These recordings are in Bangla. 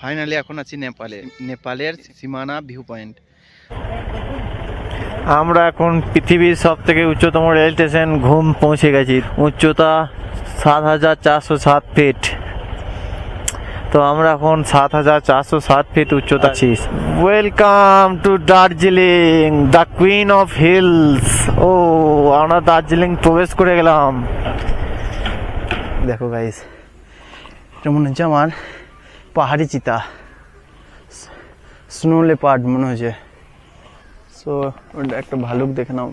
ফাইনালি এখন আছি নেপালে, নেপালের সীমানা ভিউ পয়েন্ট। আমরা এখন পৃথিবীর সব থেকে উচ্চতম রেল স্টেশন ঘুম পৌঁছে গেছি। উচ্চতা ৭,৪০৭ ফিট। তো আমরা এখন ৭,৪০৭ ফিট উচ্চতা আছি। Welcome to Darjeeling, the queen of hills. ও, আমরা দার্জিলিং প্রবেশ করে গেলাম। দেখো গাইস, এটা মনে হচ্ছে আমার পাহাড়ি চিতা, স্নো লেপার্ড মনে হচ্ছে। সো ওটা একটা ভালুক, দেখে নাও,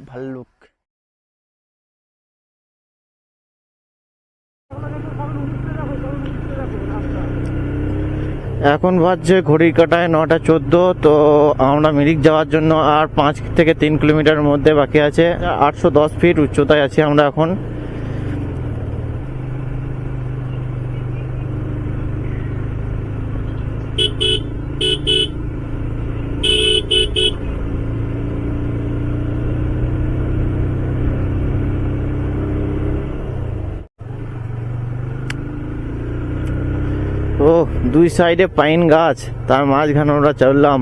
ভাল্লুক। এখন বাজছে ঘড়ির কাঁটায় ৯টা ১৪। তো আমরা মিরিক যাওয়ার জন্য আর ৫ থেকে ৩ কিলোমিটারের মধ্যে বাকি আছে। ৮১০ ফিট উচ্চতায় আছি আমরা এখন। ও, দুই সাইডে পাইন গাছ, তার মাঝখানে আমরা চললাম।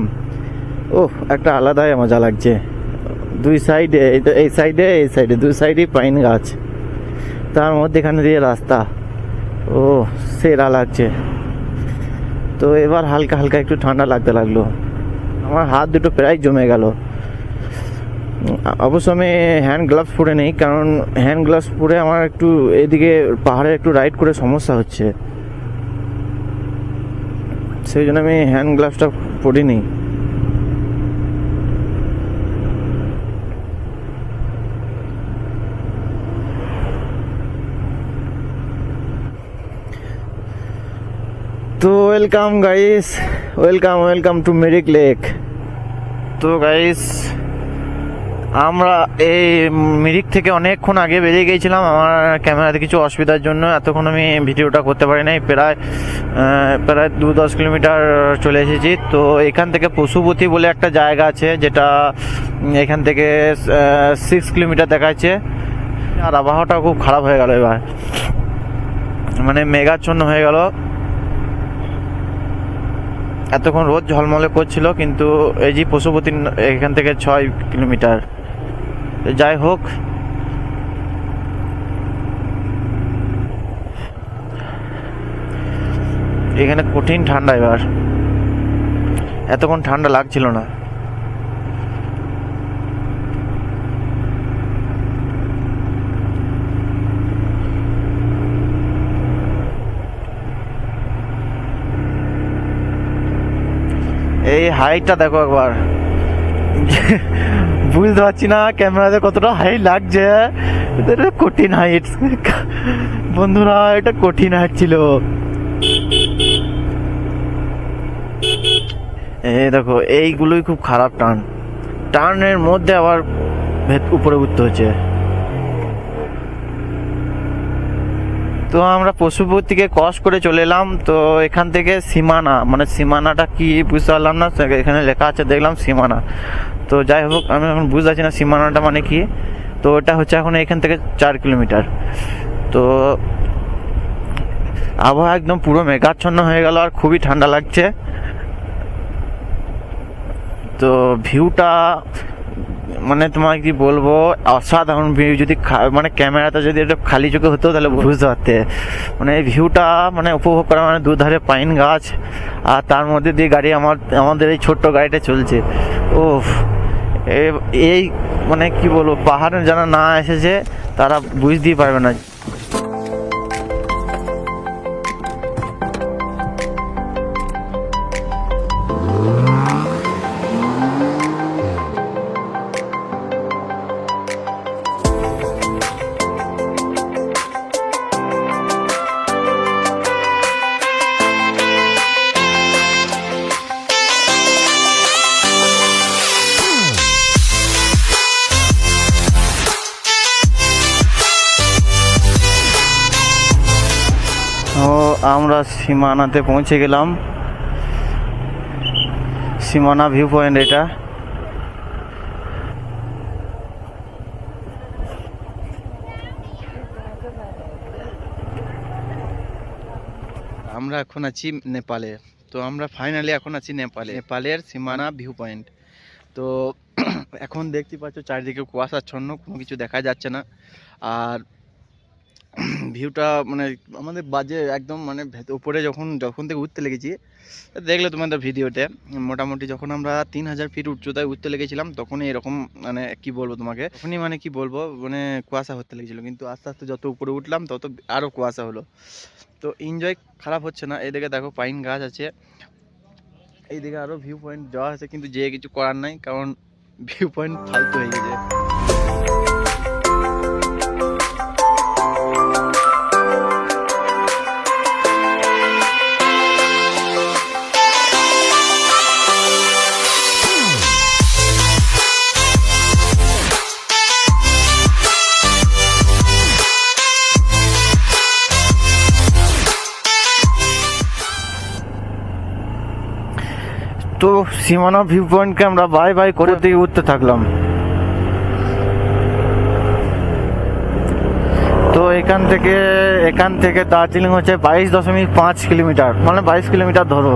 ও, একটা আলাদাই মজা লাগছে। দুই সাইডে, এই সাইডে এই সাইডে দুই সাইডে পাইন গাছ, তার মধ্যেখানে দিয়ে রাস্তা। ও, সেরা লাগছে। তো এবার হালকা হালকা একটু ঠান্ডা লাগতে লাগলো, আমার হাত দুটো প্রায় জমে গেল। অবশ্য আমি হ্যান্ড গ্লাভস পরে নেই, কারণ হ্যান্ড গ্লাভস পরে আমার একটু এদিকে পাহাড়ে একটু রাইড করে সমস্যা হচ্ছে, সেই জন্য আমি হ্যান্ড গ্লাভসটা পরিনি। তো welcome guys, welcome to Mirik lake. তো গাইস, আমরা এই মিরিক থেকে অনেকক্ষণ আগে বেরিয়ে গিয়েছিলাম। আমার ক্যামেরাতে কিছু অসুবিধার জন্য এতক্ষণ আমি ভিডিওটা করতে পারি নাই। প্রায় ২-১০ কিলোমিটার চলে এসেছি। তো এখান থেকে পশুপতি বলে একটা জায়গা আছে, যেটা এখান থেকে 6 কিলোমিটার দেখাচ্ছে। আর আবহাওয়াটা খুব খারাপ হয়ে গেল এবার, মানে মেঘাচ্ছন্ন হয়ে গেল। এতক্ষণ রোদ ঝলমলে করছিল, কিন্তু এই যে পশুপতি এখান থেকে ৬ কিলোমিটার। যাই হোক, এখানে কঠিন ঠান্ডা এবার, এতক্ষণ ঠান্ডা লাগছিল না। এই হাইটটা দেখো একবার, বুঝতে পারছি না ক্যামেরাতে কতটা হাইট লাগছে। এটা কঠিন হাইট বন্ধুরা, এটা কঠিন হাইট ছিল। এই দেখো, এইগুলোই খুব খারাপ টার্ন, টার্নের মধ্যে আবার উপরে উঠতে হচ্ছে। তো আমরা পশুপতিকে ক্রস করে চলে এলাম। তো এখান থেকে সীমানা, মানে সীমানাটা কি বুঝতে পারলাম না, এখানে লেখা আছে দেখলাম সীমানা। তো যাই হোক, আমি এখন বুঝতে পারছি না সীমানাটা মানে কি। তো এটা হচ্ছে এখন এখান থেকে ৪ কিলোমিটার। তো আবহাওয়া একদম পুরো মেঘাচ্ছন্ন হয়ে গেল, আর খুবই ঠান্ডা লাগছে। তো ভিউটা মানে তোমাকে কি বলবো, অসাধারণ ভিউ। যদি মানে ক্যামেরাটা যদি এটা খালি চোখে হতো তাহলে বুঝতে পারতে। মানে এই ভিউটা মানে উপভোগ করা, মানে দুধারে পাইন গাছ, আর তার মধ্যে দিয়ে গাড়ি, আমাদের এই ছোট্ট গাড়িটা চলছে। ও, এই মানে কি বলবো, পাহাড়ে যারা না এসেছে তারা বুঝতেই পারবে না। আমরা সীমানাতে পৌঁছে গেলাম, সীমানা ভিউ পয়েন্ট এটা। আমরা এখন আছি নেপালে। তো আমরা ফাইনালি এখন আছি নেপালের সীমানা ভিউ পয়েন্ট। তো এখন দেখতে পাচ্ছ চারিদিকে কুয়াশাচ্ছন্ন, কোনো কিছু দেখা যাচ্ছে না। আর ভিউটা মানে আমাদের বাজে একদম মানে উপরে যখন থেকে উঠতে লেগেছি, দেখলে তোমাদের ভিডিওতে, মোটামুটি যখন আমরা 3000 ফিট উচ্চতায় উঠতে লেগেছিলাম তখনই এরকম মানে কি বলবো তোমাকে, তখনই মানে কি বলবো মানে কুয়াশা হতে লেগেছিলো। কিন্তু আস্তে আস্তে যত উপরে উঠলাম তত আরও কুয়াশা হলো। তো এনজয় খারাপ হচ্ছে না। এইদিকে দেখো পাইন গাছ আছে, এইদিকে আরও ভিউ পয়েন্ট যাওয়া আছে, কিন্তু যে কিছু করার নাই, কারণ ভিউ পয়েন্ট ফালতু হয়ে গেছে। তো সীমানা ভিউ পয়েন্টকে আমরা বাই বাই করে দিয়ে উঠতে থাকলাম। তো এখান থেকে দার্জিলিং হচ্ছে 22.5 কিলোমিটার, মানে 22 কিলোমিটার ধরো।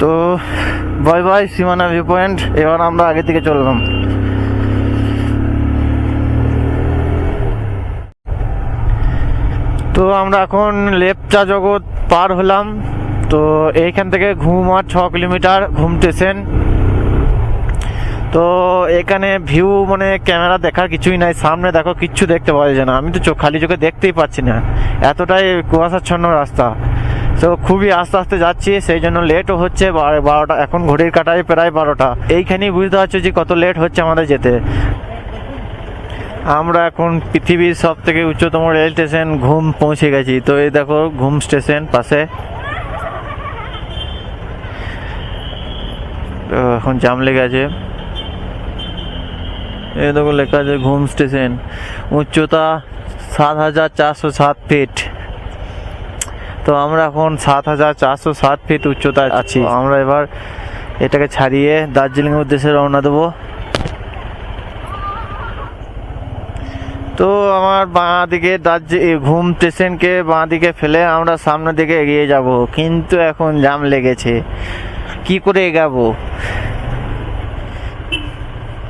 তো বাই বাই সীমানা ভিউ পয়েন্ট। এবার আমরা আগে থেকে চললাম। তো আমরা এখন লেপচা জগৎ পার হলাম। তো এইখান থেকে ঘুমার 6 কিলোমিটার ঘুম স্টেশন। তো এখানে ভিউ মানে ক্যামেরা দেখার কিছুই নাই, সামনে দেখো কিচ্ছু দেখতে পাওয়া যায় না। আমি তো খালি চোখে দেখতেই পাচ্ছি না, এতটাই কুয়াশাচ্ছন্ন রাস্তা। তো খুবই আস্তে আস্তে যাচ্ছি, সেই জন্য লেটও হচ্ছে। 12টা এখন ঘড়ির কাঁটায় প্রায় 12টা। এইখানেই বুঝতে পারছো যে কত লেট হচ্ছে আমাদের যেতে। আমরা এখন পৃথিবীর সব থেকে উচ্চতম রেল স্টেশন ঘুম পৌঁছে গেছি। তো এই দেখো ঘুম স্টেশন পাশে। এখন জাম লেগে আছে, এই দেখো লেখা আছে ঘুম স্টেশন। উচ্চতা 7407 ফিট। তো আমরা এখন 7407 ফিট উচ্চতায় আছি। আমরা এবার এটাকে ছাড়িয়ে দার্জিলিং এর উদ্দেশ্যে রওনা দেবো। তো আমার বাঁ দিকে ঘুম স্টেশনকে বাঁ দিকে ফেলে আমরা সামনের দিকে এগিয়ে যাব, কিন্তু এখন জাম লেগেছে। কি করে এগাবো,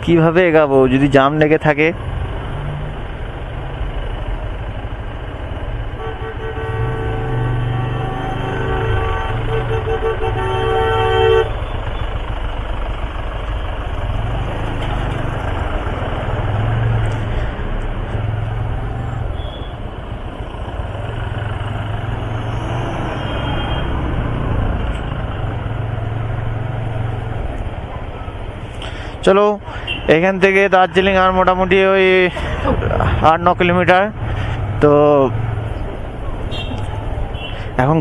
কিভাবে এগাবো যদি জাম লেগে থাকে? চলো, এখান থেকে দার্জিলিং আর মোটামুটি ওই 8-9 কিলোমিটার। তো এখন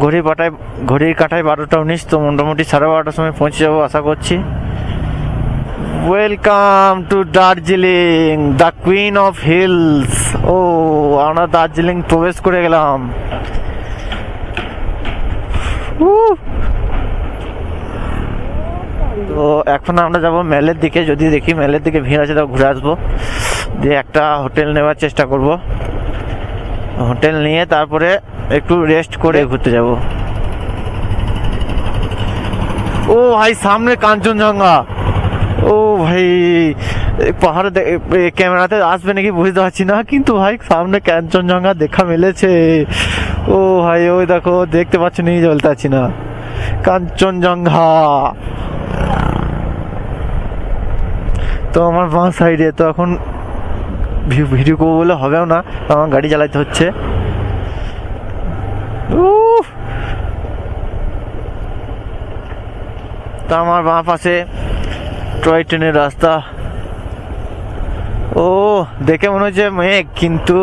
ঘড়ির কাঁটায় 12টা 19। তো মোটামুটি 12:30টার সময় পৌঁছে যাবো আশা করছি। Welcome to Darjeeling, the queen of hills. ও, আমরা দার্জিলিং প্রবেশ করে গেলাম। তো এখন আমরা যাব মেলের দিকে। যদি দেখি মেলের দিকে ভিড় আছে তো ঘুরে আসবো, দিয়ে একটা হোটেল নেওয়ার চেষ্টা করব। হোটেল নিয়ে তারপরে একটু রেস্ট করে ঘুরতে যাব। ও ভাই, সামনে কাঞ্চনজঙ্ঘা। ও ভাই, পাহাড়ে ক্যামেরাতে আসবে নাকি বুঝতে পারছি না, কিন্তু ভাই সামনে কাঞ্চনজঙ্ঘা দেখা মিলেছে। ও ভাই, ওই দেখো দেখতে পাচ্ছ, নিয়ে চলতে পারছি না, কাঞ্চনজঙ্ঘা। তো আমার বাঁ সাইডে। তো এখন ভিডিও করবো বলে হবেও না, আমার গাড়ি চালাতে হচ্ছে। তো আমার বাঁ পাশে টয় ট্রেনের রাস্তা। ও, দেখে মনে হচ্ছে মেঘ, কিন্তু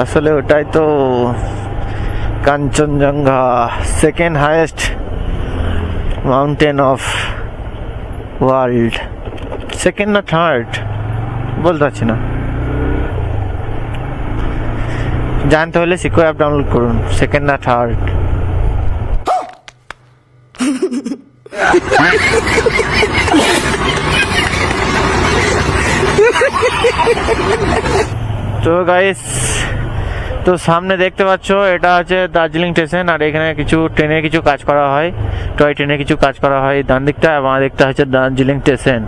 আসলে ওটাই তো Kanchenjunga, second highest mountain of world. Second না থার্ড বলতে পারছি না, জানতে হলে সিকো অ্যাপ ডাউনলোড করুন। সেকেন্ড না থার্ড। তো গাইস, তো সামনে দেখতে পাচ্ছ এটা হচ্ছে দার্জিলিং স্টেশন, আর এখানে কিছু ট্রেনের কিছু কাজ করা হয়, টয় ট্রেনের কিছু কাজ করা হয় ডান দিকটা, এবং বাঁ দিকটা হচ্ছে দার্জিলিং স্টেশন।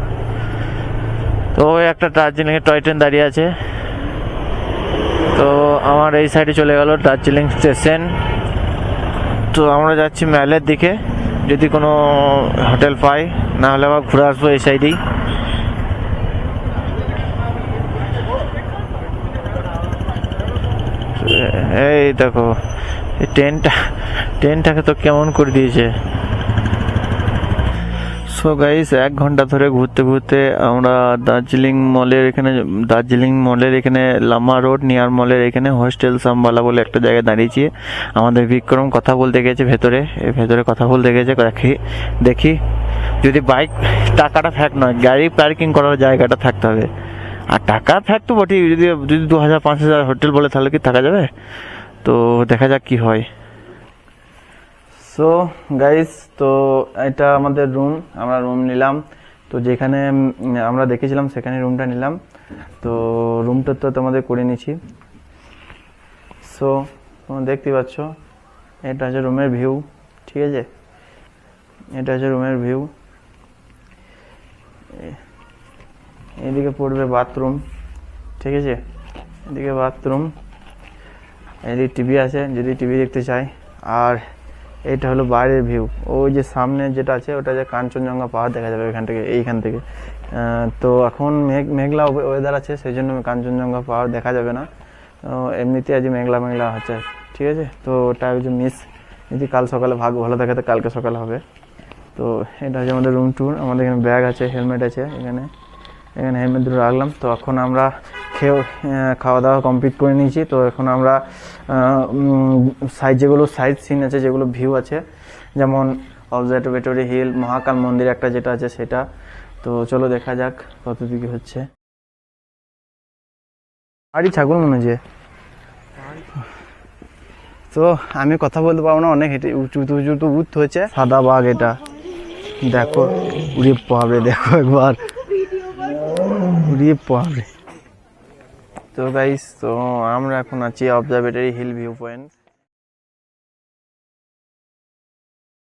তো ওই একটা দার্জিলিং এর টয় ট্রেন দাঁড়িয়ে আছে। তো আমার এই সাইডে চলে গেল দার্জিলিং স্টেশন। তো আমরা যাচ্ছি ম্যালের দিকে, যদি কোনো হোটেল পাই, না হলে আবার ঘুরে আসবো এই সাইডেই। এই দেখো এই ট্রেনটাকে তো কেমন করে দিয়েছে। সো গাইস 1 ঘন্টা ধরে ঘুরতে ঘুরতে আমরা দার্জিলিং মলের এখানে লামা রোড নিয়ার মলের এখানে হোস্টেল সামবালা বলে একটা জায়গায় দাঁড়িয়েছি। আমাদের বিক্রম কথা বলতে গেছে ভেতরে কথা বলতে গেছে। দেখি যদি বাইক, টাকাটা ফ্যাক্ট নয়, গাড়ি পার্কিং করার জায়গাটা থাকতে হবে। আর টাকা ফ্যাক্ট তো বটেই, যদি 2000-5000 হোটেল বলে তাহলে কি থাকা যাবে? তো দেখা যাক কি হয়। সো গাইস, তো এটা আমাদের রুম, আমরা রুম নিলাম। তো যেখানে আমরা দেখেছিলাম সেখানে রুমটা নিলাম। তো রুমটা তো তোমাদের করে নিয়েছি। সো তোমরা দেখতে পাচ্ছ এটা হচ্ছে রুমের ভিউ, ঠিক আছে? এটা হচ্ছে রুমের ভিউ। এদিকে পড়বে বাথরুম, ঠিক আছে? এদিকে বাথরুম, এদিকে টিভি আছে যদি টিভি দেখতে চাই। আর এটা হলো বাইরের ভিউ। ওই যে সামনে যেটা আছে ওটা যে কাঞ্চনজঙ্ঘা পাহাড় দেখা যাবে এইখান থেকে। তো এখন মেঘলা ওয়েদার আছে, সেই জন্য কাঞ্চনজঙ্ঘা পাহাড় দেখা যাবে না। এমনিতে আজ মেঘলা হচ্ছে, ঠিক আছে? তো ওটা হচ্ছে মিস, যদি কাল সকালে ভাগ্য ভালো থাকে তো কালকে সকালে হবে। তো এটা হচ্ছে আমাদের রুম ট্যুর। আমাদের এখানে ব্যাগ আছে, হেলমেট আছে, এখানে হেলমেট দুটো রাখলাম। তো এখন আমরা খাওয়া দাওয়া কমপ্লিট করে নিয়েছি। তো এখন আমরা যেগুলো সাইড সিন আছে, যেগুলো ভিউ আছে, যেমন অবজারভেটরি হিল, মহাকাল মন্দির একটা যেটা আছে সেটা। তো চলো দেখা যাক কত দিকে হচ্ছে। আরে ছাগল মনে হচ্ছে। তো আমি কথা বলতে পারবো না, অনেক হেঁটে উঁচু উঠতে হচ্ছে। সাদা বাঘ এটা, দেখো উড়িয়ে পাবে, দেখো একবার উড়িয়ে পাবে। তো গাইস, তো আমরা এখন আছি অবজারভেটরি হিল ভিউ পয়েন্ট।